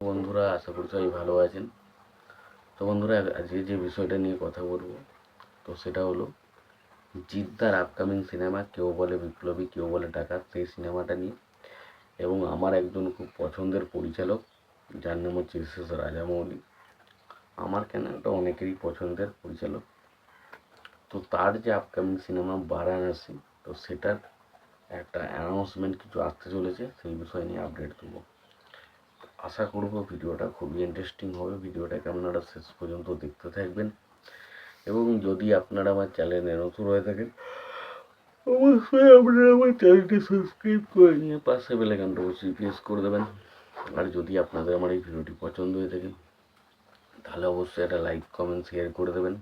বন্ধুরা, আশা করি সবাই ভালো আছেন। তো বন্ধুরা, আজকে যে বিষয়টা নিয়ে কথা বলবো, তো সেটা হলো জিদ্দার আপকামিং সিনেমা কেউ বলে বিপ্লবী, কেউ বলে ডাকাত, সেই সিনেমাটা নিয়ে। এবং আমার একজন খুব পছন্দের পরিচালক, যার নাম হচ্ছে এস রাজামৌলি। আমার কেন এটা অনেকেরই পছন্দের পরিচালক। তো তার যে আপকামিং সিনেমা বারাণসী, তো সেটার একটা অ্যানাউন্সমেন্ট কিছু আসতে চলেছে, সেই বিষয় নিয়ে আপডেট দেবো। আশা করব ভিডিওটা খুবই ইন্টারেস্টিং হবে। ভিডিওটাকে আপনারা শেষ পর্যন্ত দেখতে থাকবেন। এবং যদি আপনারা আমার চ্যানেলে নতুন হয়ে থাকেন, অবশ্যই আপনারা আমার চ্যানেলটি সাবস্ক্রাইব করে নিয়ে পাশে বেল আইকনটা অবশ্যই প্রেস করে দেবেন। আর যদি আপনাদের আমার এই ভিডিওটি পছন্দ হয়ে থাকে, তাহলে অবশ্যই একটা লাইক, কমেন্ট, শেয়ার করে দেবেন।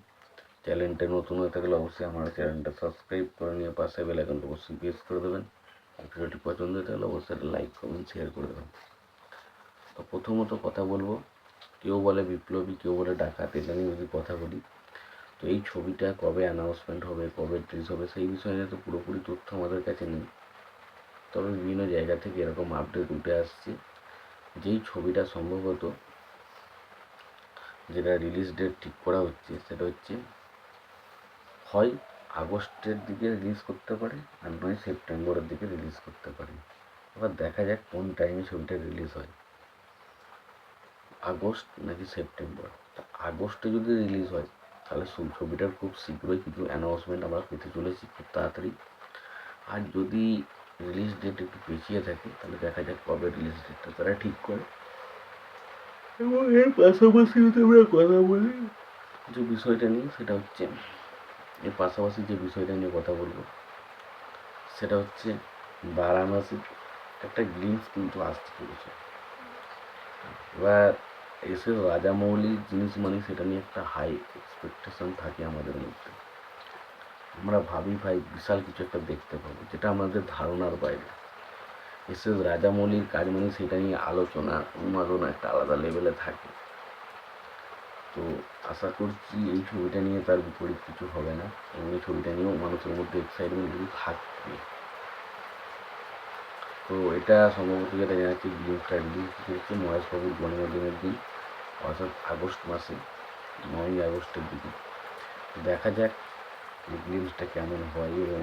চ্যানেলটা নতুন হয়ে থাকলে অবশ্যই আমার চ্যানেলটা সাবস্ক্রাইব করে নিয়ে পাশে বেল আইকনটা অবশ্যই প্রেস করে দেবেন। আর ভিডিওটি পছন্দ হয়ে থাকলে অবশ্যই একটা লাইক, কমেন্ট, শেয়ার করে দেবেন। তো প্রথমত কথা বলবো, কেউ বলে বিপ্লবী, কেউ বলে ডাকাত, এটা নিয়ে যদি কথা বলি, তো এই ছবিটা কবে অ্যানাউন্সমেন্ট হবে, কবে রিলিজ হবে, সেই বিষয়ে নিয়ে তো পুরোপুরি তথ্য আমাদের কাছে নেই। তবে বিভিন্ন জায়গা থেকে এরকম আপডেট উঠে আসছে, যেই ছবিটা সম্ভবত যেটা রিলিজ ডেট ঠিক করা হচ্ছে, সেটা হচ্ছে হয় আগস্টের দিকে রিলিজ করতে পারে, আর নয় সেপ্টেম্বরের দিকে রিলিজ করতে পারে। এবার দেখা যাক কোন টাইমে ছবিটা রিলিজ হয়, আগস্ট নাকি সেপ্টেম্বর। আগস্টে যদি রিলিজ হয়, তাহলে ছবিটার খুব শীঘ্রই কিছু অ্যানাউন্সমেন্ট আমরা পেতে চলেছি, খুব তাড়াতাড়ি। আর যদি রিলিজ ডেট একটু পিছিয়ে থাকে, তাহলে দেখা যাক কবে রিলিজ ডেটটা তারা ঠিক করে। এবং এর পাশাপাশি যদি আমরা কথা বলি যে বিষয়টা নিয়ে, সেটা হচ্ছে এর পাশাপাশি যে বিষয়টা নিয়ে কথা বলবো, সেটা হচ্ছে বারাণসীর একটা গ্লিমস কিন্তু আসতে চলেছে। এবার এসে রাজামৌলির জিনিস মানে সেটা নিয়ে একটা হাই এক্সপেকটেশন থাকে আমাদের মধ্যে। আমরা ভাবি ভাই বিশাল কিছু একটা দেখতে পাবো, যেটা আমাদের ধারণার বাইরে। এসে রাজামৌলির কাজ মানে সেটা নিয়ে আলোচনা, উন্মাদনা একটা আলাদা লেভেলে থাকে। তো আশা করছি এই ছবিটা নিয়ে তার বিপরীত কিছু হবে না, এবং এই ছবিটা নিয়েও মানুষের মধ্যে এক্সাইটমেন্ট কিন্তু থাকবে। তো এটা সম্ভবত যেটা জানাচ্ছি, গ্লিমসটা রিলিজ হচ্ছে মহেশবাবুর জন্মদিনের দিন, অর্থাৎ আগস্ট মাসে 9ই আগস্টের দিকে। দেখা যাক এই গ্লিমসটা কেমন হয় এবং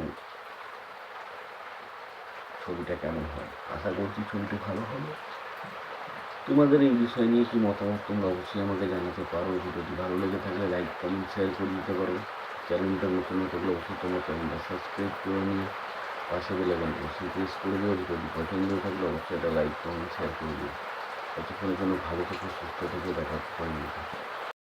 ছবিটা কেমন হয়। আশা করছি ছবিটা ভালো হবে। তোমাদের এই বিষয় নিয়ে কি মতামত, তোমরা অবশ্যই আমাকে জানাতে পারো। ভিডিওটি ভালো লেগে থাকলে লাইক, কমেন্ট, শেয়ার করে দিতে পারো। চ্যানেলটা নতুন হয়ে থাকলে অবশ্যই তোমার চ্যানেলটা সাবস্ক্রাইব করে নিয়ে পাশে বেল আইকনটা অবশ্যই প্রেস করে দিও। ভিডিওটি পছন্দ হয়ে থাকলে অবশ্যই একটা লাইক, কমেন্ট, শেয়ার করে দিও। ততক্ষণের জন্য ভালো থেকো, সুস্থ থেকো, দেখা হচ্ছে